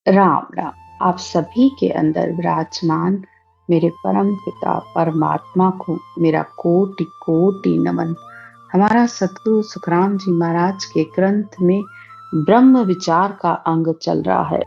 राम राम। आप सभी के अंदर विराजमान मेरे परम पिता परमात्मा को मेरा कोटि कोटि नमन। हमारा सतगुरु सुखराम जी महाराज के ग्रंथ में ब्रह्म विचार का अंग चल रहा है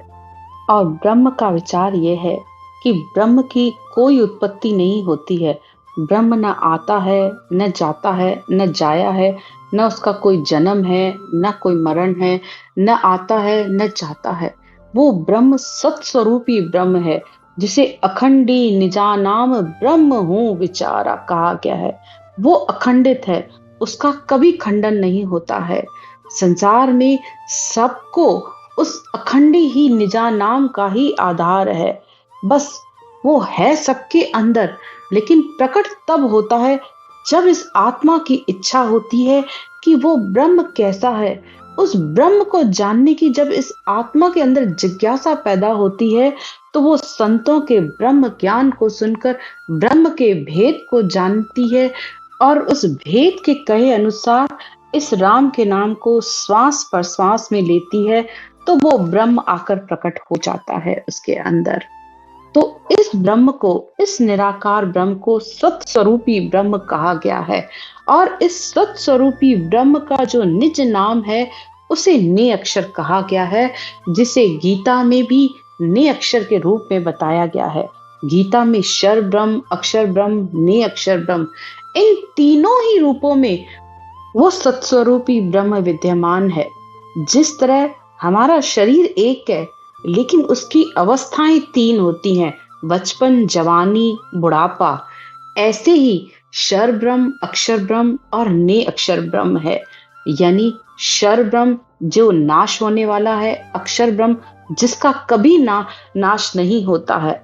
और ब्रह्म का विचार यह है कि ब्रह्म की कोई उत्पत्ति नहीं होती है। ब्रह्म न आता है, न जाता है, न जाया है, न उसका कोई जन्म है, न कोई मरण है, न आता है, न जाता है। वो ब्रह्म सत्स्वरूपी ब्रह्म है, जिसे अखंडी निजानाम ब्रह्म हूँ विचारा कहा गया है। वो अखंडित है, उसका कभी खंडन नहीं होता है। संसार में सबको उस अखंडी ही निजानाम का ही आधार है। बस वो है सबके अंदर, लेकिन प्रकट तब होता है जब इस आत्मा की इच्छा होती है कि वो ब्रह्म कैसा है। उस ब्रह्म को जानने की जब इस आत्मा के अंदर जिज्ञासा पैदा होती है, तो वो संतों के ब्रह्म ज्ञान को सुनकर ब्रह्म के भेद को जानती है और उस भेद के कहे अनुसार इस राम के नाम को श्वास पर श्वास में लेती है, तो वो ब्रह्म आकर प्रकट हो जाता है उसके अंदर। तो इस ब्रह्म को, इस निराकार ब्रह्म को सत्स्वरूपी ब्रह्म कहा गया है। और इस सत्स्वरूपी ब्रह्म का जो निज नाम है, उसे ने अक्षर कहा गया है, जिसे गीता में भी ने अक्षर के रूप में बताया गया है। गीता में शर ब्रह्म, अक्षर ब्रह्म, ने अक्षर ब्रह्म, इन तीनों ही रूपों में वो सत्स्वरूपी ब्रह्म विद्यमान है। जिस तरह हमारा शरीर एक है, लेकिन उसकी अवस्थाएं तीन होती हैं, बचपन, जवानी, बुढ़ापा। ऐसे ही शर ब्रह्म, अक्षर ब्रह्म और ने अक्षर ब्रह्म है। यानी शर ब्रह्म जो नाश होने वाला है, अक्षर ब्रह्म जिसका कभी नाश नहीं होता है।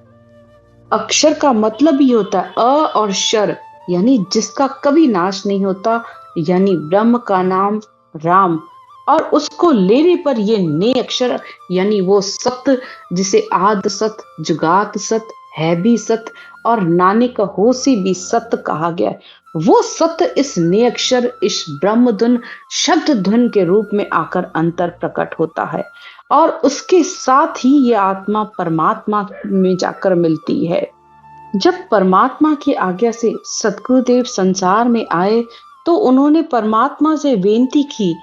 अक्षर का मतलब ही होता है अ और शर, यानी जिसका कभी नाश नहीं होता, यानी ब्रह्म का नाम राम। और उसको लेने पर ये ने अक्षर, यानी वो सत्य, जिसे आद सत, जुगात सत, है भी सत्य और नाने का होशी भी सत्य कहा गया है। वो सत्य इस ने अक्षर, इस ब्रह्म धुन, शब्द धुन के रूप में आकर अंतर प्रकट होता है और उसके साथ ही ये आत्मा परमात्मा में जाकर मिलती है। जब परमात्मा की आज्ञा से सद्गुरुदेव संसार में आए, तो उन्होंने परमात्मा से बेनती की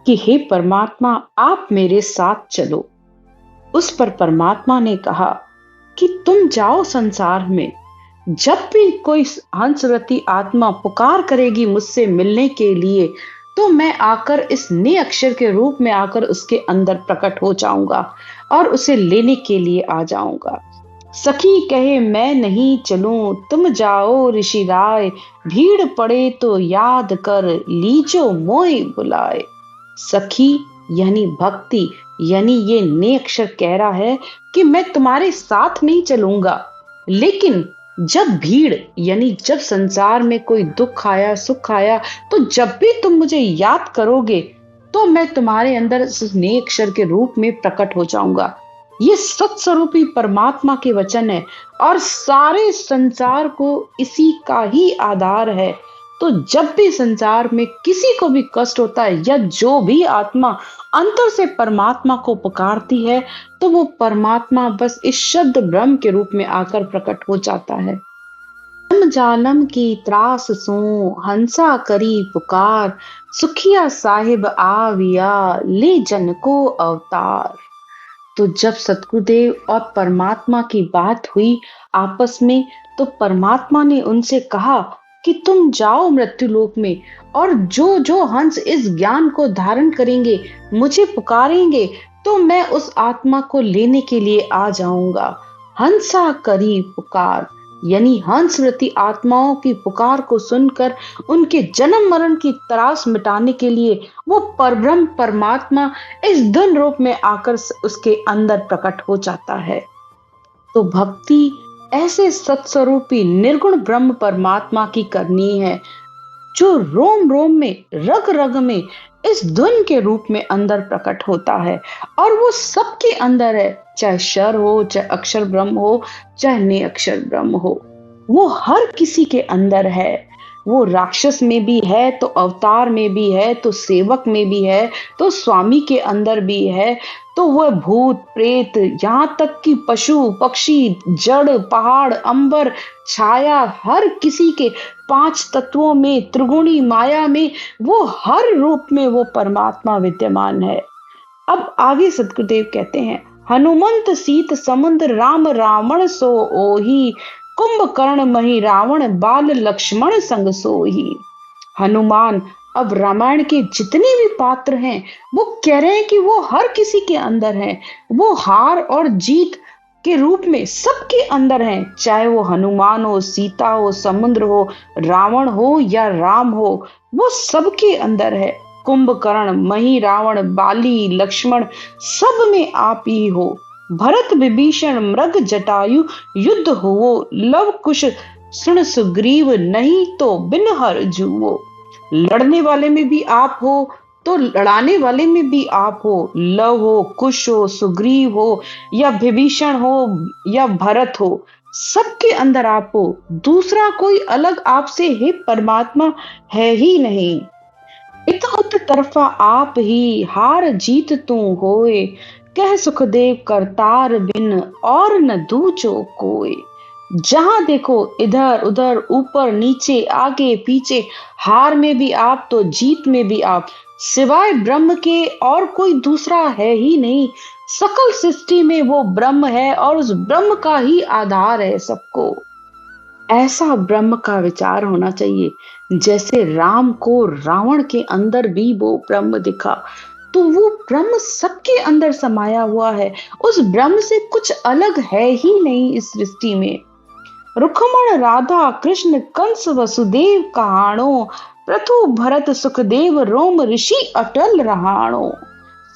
कि हे परमात्मा, आप मेरे साथ चलो। उस पर परमात्मा ने कहा कि तुम जाओ संसार में। जब भी कोई हंसरती आत्मा पुकार करेगी मुझसे मिलने के लिए, तो मैं आकर इस ने अक्षर के रूप में आकर उसके अंदर प्रकट हो जाऊंगा और उसे लेने के लिए आ जाऊंगा। सखी कहे मैं नहीं चलूं, तुम जाओ ऋषि राय, भीड़ पड़े तो याद कर लीजो मोई बुलाए। सखी यानी भक्ति, यानी ये ने अक्षर कह रहा है कि मैं तुम्हारे साथ नहीं चलूंगा, लेकिन जब भीड़, यानी जब संसार में कोई दुख आया, सुख आया, तो जब भी तुम मुझे याद करोगे, तो मैं तुम्हारे अंदर इस ने अक्षर के रूप में प्रकट हो जाऊंगा। ये सत्स्वरूपी परमात्मा के वचन है और सारे संसार को इसी का ही आधार है। तो जब भी संसार में किसी को भी कष्ट होता है, या जो भी आत्मा अंतर से परमात्मा को पुकारती है, तो वो परमात्मा बस इस शब्द ब्रह्म के रूप में आकर प्रकट हो जाता है। जन्म जालम की त्रास सो, हंसा करी पुकार, सुखिया साहिब आविया, ले जन को अवतार। तो जब सतगुरुदेव और परमात्मा की बात हुई आपस में, तो परमात्मा ने उनसे कहा कि तुम जाओ मृत्युलोक में, और जो जो हंस इस ज्ञान को धारण करेंगे, मुझे पुकारेंगे, तो मैं उस आत्मा को लेने के लिए आ जाऊंगा। हंसा करी पुकार, यानी हंसवृत्ति आत्माओं की पुकार को सुनकर उनके जन्म मरण की त्रास मिटाने के लिए वो परब्रह्म परमात्मा इस धन रूप में आकर उसके अंदर प्रकट हो जाता है। तो भक्ति ऐसे सत्स्वरूपी निर्गुण ब्रह्म परमात्मा की करनी है, जो रोम रोम में, रग रग में इस धुन के रूप में अंदर प्रकट होता है। और वो सबके अंदर है, चाहे शर हो, चाहे अक्षर ब्रह्म हो, चाहे ने अक्षर ब्रह्म हो, वो हर किसी के अंदर है। वो राक्षस में भी है, तो अवतार में भी है, तो सेवक में भी है, तो स्वामी के अंदर भी है, तो वह भूत प्रेत, यहाँ तक कि पशु पक्षी, जड़ पहाड़ अंबर छाया, हर किसी के 5 तत्वों में, त्रिगुणी माया में, वो हर रूप में वो परमात्मा विद्यमान है। अब आगे सदगुरुदेव कहते हैं, हनुमंत सीत समुद्र राम रावण सो ओही, कुंभकर्ण मही रावण बाल लक्ष्मण संग सोही। हनुमान, अब रामायण के जितने भी पात्र हैं वो कह रहे हैं कि वो हर किसी के अंदर है, वो हार और जीत के रूप में सबके अंदर हैं, चाहे वो हनुमान हो, सीता हो, समुद्र हो, रावण हो या राम हो, वो सबके अंदर है। कुंभकर्ण मही रावण बाली लक्ष्मण, सब में आप ही हो। भरत विभीषण मृग जटायु, युद्ध हो लव कुश सुन सुग्रीव, नहीं तो बिन हर जुओ। लड़ने वाले में भी आप हो, तो लड़ाने वाले में भी आप हो, लव हो, कुश हो, सुग्रीव हो, या विभीषण हो, या भरत हो, सबके अंदर आप हो। दूसरा कोई अलग आपसे हे परमात्मा है ही नहीं। इत उत तरफा आप ही, हार जीत तू होए, कह सुखदेव करतार बिन और न दूजो कोई। जहां देखो इधर उधर ऊपर नीचे आगे पीछे, हार में भी आप तो जीत में भी आप, सिवाय ब्रह्म के और कोई दूसरा है ही नहीं। सकल सृष्टि में वो ब्रह्म है और उस ब्रह्म का ही आधार है सबको। ऐसा ब्रह्म का विचार होना चाहिए। जैसे राम को रावण के अंदर भी वो ब्रह्म दिखा, तो वो ब्रह्म सबके अंदर समाया हुआ है। उस ब्रह्म से कुछ अलग है ही नहीं इस सृष्टि में। रुक्मण राधा कृष्ण कंस वसुदेव कहाणो, प्रथु भरत सुखदेव रोम ऋषि अटल रहाणो।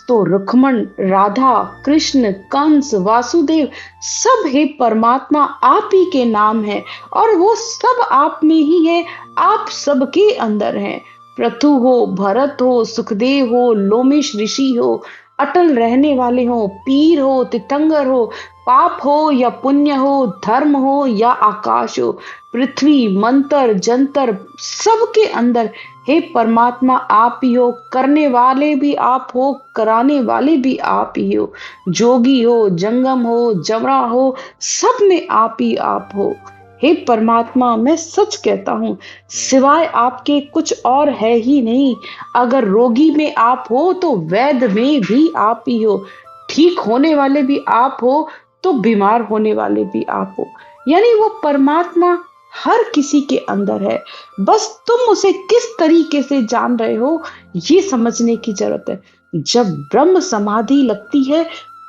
तो रुक्मण, राधा, कृष्ण, कंस, वासुदेव, सब हे परमात्मा आप ही के नाम है और वो सब आप में ही है, आप सबके अंदर है। प्रथु हो, भरत हो, सुखदेव हो, लोमेश ऋषि हो, अटल रहने वाले हो, पीर हो, तीर्थंकर हो, पाप हो या पुण्य हो, धर्म हो या आकाश हो, पृथ्वी मंतर जंतर, सबके अंदर हे परमात्मा आप ही हो। करने वाले भी आप हो, कराने वाले भी आप ही हो। जोगी हो, जंगम हो, जवरा हो, सब में आप ही आप हो। हे परमात्मा, मैं सच कहता हूँ, सिवाय आपके कुछ और है ही नहीं। अगर रोगी में आप हो तो वैद्य में भी आप ही हो, ठीक होने वाले भी आप हो तो बीमार होने वाले भी आप हो। यानी वो परमात्मा हर किसी के अंदर है, बस तुम उसे किस तरीके से जान रहे हो ये समझने की जरूरत है। जब ब्रह्म समाधि लगती है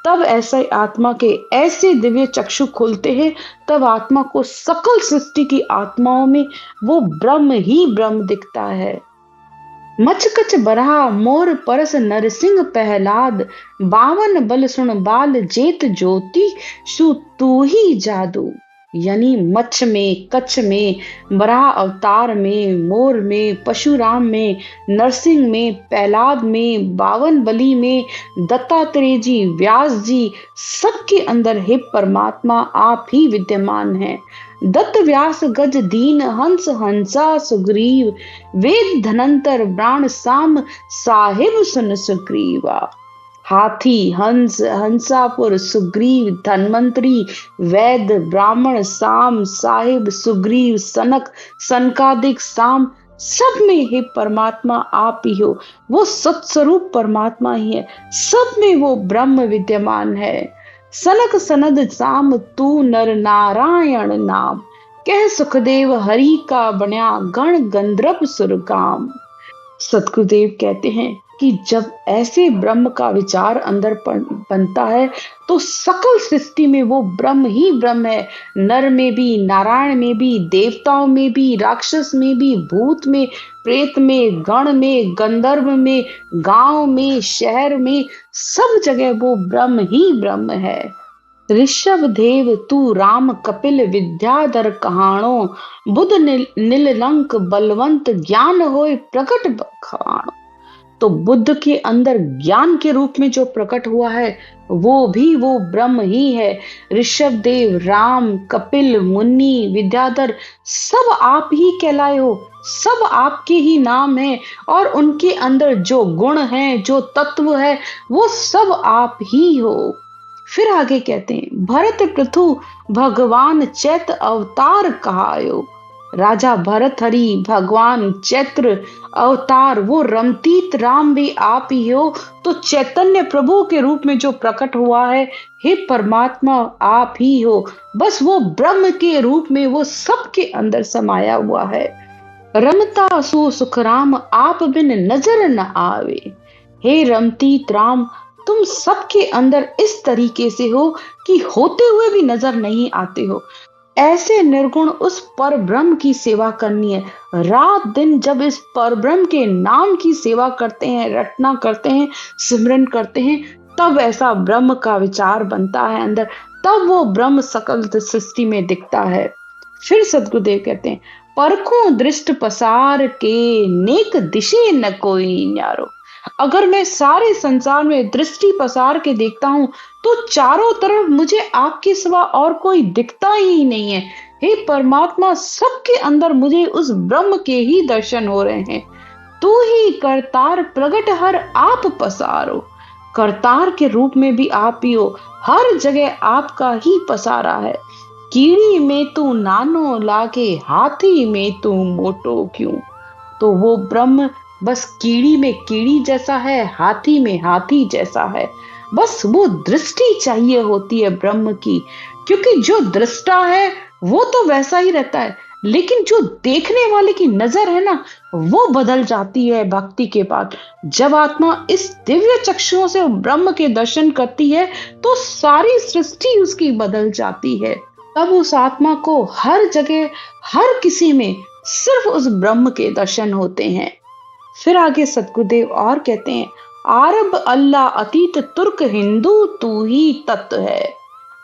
तब ऐसे आत्मा के ऐसे दिव्य चक्षु खुलते हैं, तब आत्मा को सकल सृष्टि की आत्माओं में वो ब्रह्म ही ब्रह्म दिखता है। मचकच बरहा मोर परस नरसिंह पहलाद, बावन बल सुन बाल जेत ज्योति सु तू ही जादू। यानी मच्छ में, कच्छ में, बराह अवतार में, मोर में, परशुराम में, नरसिंह में, प्रहलाद में, बावन बली में, दत्तात्रेय जी, व्यास जी, सबके अंदर हे परमात्मा आप ही विद्यमान हैं। दत्त व्यास गज दीन हंस हंसा सुग्रीव, वेद धनंतर प्राण साम साहिब सुन सुग्रीवा। हाथी, हंस, हंसापुर, सुग्रीव, धन्वंतरी, वैद्य, ब्राह्मण, साम, साहिब, सुग्रीव, सनक, सनकादिक, साम, सब में हे परमात्मा आप ही हो। वो सत्स्वरूप परमात्मा ही है, सब में वो ब्रह्म विद्यमान है। सनक सनद साम तू नर नारायण नाम, कह सुखदेव हरि का बन्या गण गंधर्व सुरगाम। सतगुरुदेव कहते हैं कि जब ऐसे ब्रह्म का विचार अंदर बनता है तो सकल सृष्टि में वो ब्रह्म ही ब्रह्म है। नर में भी, नारायण में भी, देवताओं में भी, राक्षस में भी, भूत में, प्रेत में, गण में, गंधर्व में, गांव में, शहर में, सब जगह वो ब्रह्म ही ब्रह्म है। ऋषभ देव तू राम कपिल विद्याधर कहाणो, बुध नीलंक बलवंत ज्ञान होए प्रकट बखाणो। तो बुद्ध के अंदर ज्ञान के रूप में जो प्रकट हुआ है वो भी वो ब्रह्म ही है। ऋषभ देव, राम, कपिल मुनि, विद्याधर सब आप ही कहलाए हो। सब आपके ही नाम हैं और उनके अंदर जो गुण हैं, जो तत्व है, वो सब आप ही हो। फिर आगे कहते हैं, भरत पृथु भगवान चैत्र अवतार कहायो। राजा भरत हरि भगवान चैत्र अवतार, वो रमतीत राम भी आप ही हो। तो चैतन्य प्रभु के रूप में जो प्रकट हुआ है, हे परमात्मा आप ही हो। बस वो ब्रह्म के रूप में वो सबके अंदर समाया हुआ है। रमता सो सुख राम आप बिन नजर न आवे। हे रमतीत राम, तुम सबके अंदर इस तरीके से हो कि होते हुए भी नजर नहीं आते हो। ऐसे निर्गुण उस पर ब्रह्म की सेवा करनी है। रात दिन जब इस पर ब्रह्म के नाम की सेवा करते हैं, रटना करते हैं, सिमरन करते हैं, तब ऐसा ब्रह्म का विचार बनता है अंदर, तब वो ब्रह्म सकल सृष्टि में दिखता है। फिर सदगुरुदेव कहते हैं, परखूं दृष्ट पसार के नेक दिशे न कोई न्यारो। अगर मैं सारे संसार में दृष्टि पसार के देखता हूं तो चारों तरफ मुझे आपके सिवा और कोई दिखता ही नहीं है। हे परमात्मा, सबके अंदर मुझे उस ब्रह्म के ही दर्शन हो रहे हैं। तू ही करतार प्रगट हर आप पसारो। करतार के रूप में भी आप ही हो, हर जगह आपका ही पसारा है। कीड़ी में तू नानो लागे, हाथी में तू मोटो क्यों। तो वो ब्रह्म बस कीड़ी में कीड़ी जैसा है, हाथी में हाथी जैसा है। बस वो दृष्टि चाहिए होती है ब्रह्म की, क्योंकि जो दृष्टा है वो तो वैसा ही रहता है, लेकिन जो देखने वाले की नजर है ना, वो बदल जाती है भक्ति के बाद। जब आत्मा इस दिव्य चक्षुओं से ब्रह्म के दर्शन करती है तो सारी सृष्टि उसकी बदल जाती है। तब उस आत्मा को हर जगह, हर किसी में सिर्फ उस ब्रह्म के दर्शन होते हैं। फिर आगे सतगुरुदेव और कहते हैं, आरब अल्लाह अतीत तुर्क हिंदू तू ही तत्व है।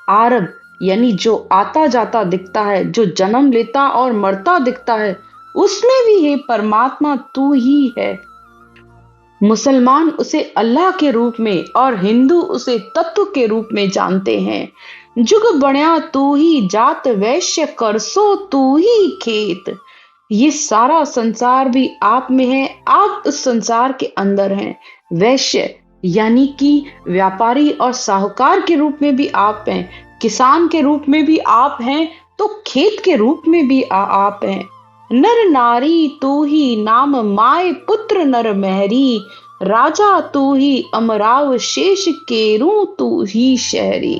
आरब यानी जो आता जाता दिखता है, जो जन्म लेता और मरता दिखता है, उसमें भी हे परमात्मा तू ही है। मुसलमान उसे अल्लाह के रूप में और हिंदू उसे तत्व के रूप में जानते हैं। जुग बण्या तू ही जात, वैश्य करसो तू ही खेत। ये सारा संसार भी आप में है, आप उस संसार के अंदर हैं। वैश्य यानी कि व्यापारी और साहूकार के रूप में भी आप हैं, किसान के रूप में भी आप हैं, तो खेत के रूप में भी आप हैं। नर नारी तू ही नाम माय, पुत्र नर महरी। राजा तू ही अमराव, शेष केरू तू ही शहरी।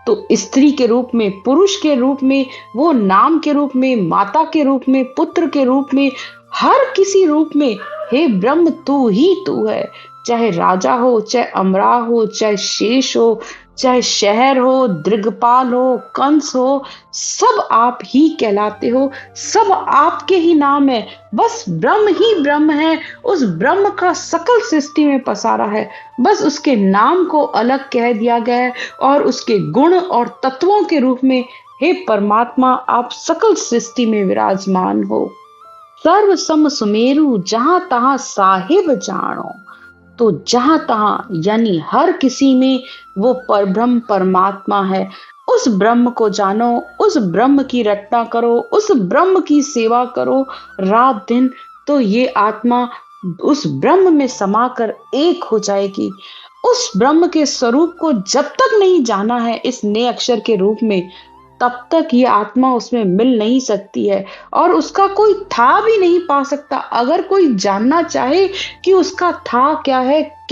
तो स्त्री के रूप में, पुरुष के रूप में, वो नाम के रूप में, माता के रूप में, पुत्र के रूप में, हर किसी रूप में हे ब्रह्म तू ही तू है। चाहे राजा हो, चाहे अमरा हो, चाहे शेष हो, चाहे शहर हो, दृगपाल हो, कंस हो, सब आप ही कहलाते हो। सब आपके ही नाम है। बस ब्रह्म ही ब्रह्म है। उस ब्रह्म का सकल सृष्टि में पसारा है। बस उसके नाम को अलग कह दिया गया है और उसके गुण और तत्वों के रूप में हे परमात्मा आप सकल सृष्टि में विराजमान हो। सर्व सम सुमेरु जहां तहां साहिब जानो। तो जहां तहां यानी हर किसी में वो परब्रह्म परमात्मा है। उस ब्रह्म को जानो, उस ब्रह्म की रटना करो, उस ब्रह्म की सेवा करो रात दिन, तो ये आत्मा उस ब्रह्म में समाकर एक हो जाएगी। उस ब्रह्म के स्वरूप को जब तक नहीं जाना है इस नए अक्षर के रूप में, तब तक ये आत्मा उसमें मिल नहीं सकती है और उसका कोई था भी नहीं पा सकता। अगर कोई जानना चाहे कि उसका था क्या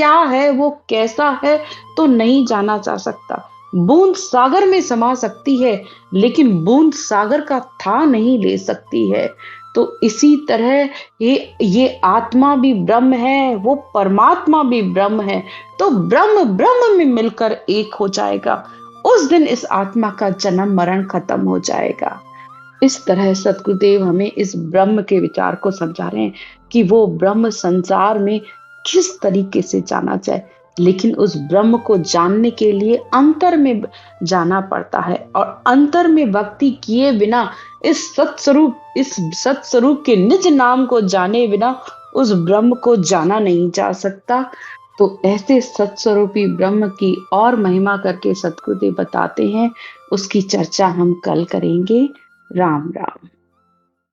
है, वो कैसा है, तो नहीं जाना जा सकता। बूंद सागर में समा सकती है, लेकिन बूंद सागर का था नहीं ले सकती है। तो इसी तरह ये आत्मा भी ब्रह्म है, वो परमात्मा भी ब्रह्म है। तो ब्रह्म ब्रह्म में मिलकर एक हो जाएगा। उस दिन इस आत्मा का जन्म मरण खत्म हो जाएगा। इस तरह सतगुरुदेव हमें इस ब्रह्म के विचार को समझा रहे हैं कि वो ब्रह्म संसार में किस तरीके से जाना जाए। लेकिन उस ब्रह्म को जानने के लिए अंतर में जाना पड़ता है और अंतर में भक्ति किए बिना इस सत्स्वरूप के निज नाम को जाने बिना उस ब्रह्म को जाना नहीं जा सकता। तो ऐसे सत्स्वरूपी ब्रह्म की और महिमा करके सद्गुरुदेव बताते हैं, उसकी चर्चा हम कल करेंगे। राम राम।